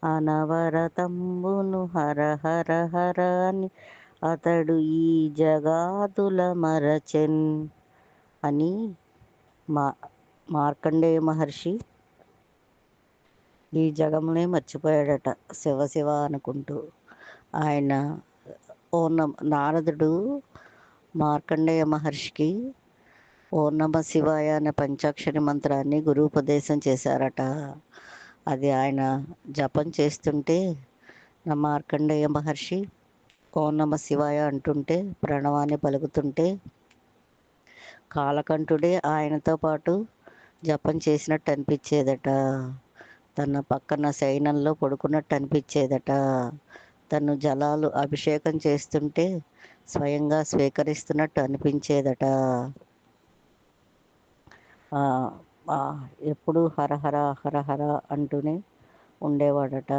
అనవరతంబును హర హర హర అని అతడు ఈ జగాదుల మరచెన్ అని మా మార్కండేయ మహర్షి ఈ జగమునే మర్చిపోయాడట శివ శివ అనుకుంటూ. ఆయన నారదుడు మార్కండేయ మహర్షికి ఓం నమ శివాయ అనే పంచాక్షరి మంత్రాన్ని గురూపదేశం చేశారట. అది ఆయన జపం చేస్తుంటే నా మార్కండేయ మహర్షి ఓం నమ శివాయ అంటుంటే, ప్రణవాన్ని పలుకుతుంటే కాలకంఠుడే ఆయనతో పాటు జపం చేసినట్టు అనిపించేదట. తన పక్కన శయనంలో పడుకున్నట్టు అనిపించేదట. తను జలాలు అభిషేకం చేస్తుంటే స్వయంగా స్వీకరిస్తున్నట్టు అనిపించేదట. ఎప్పుడు హరహర హరహర అంటూనే ఉండేవాడట.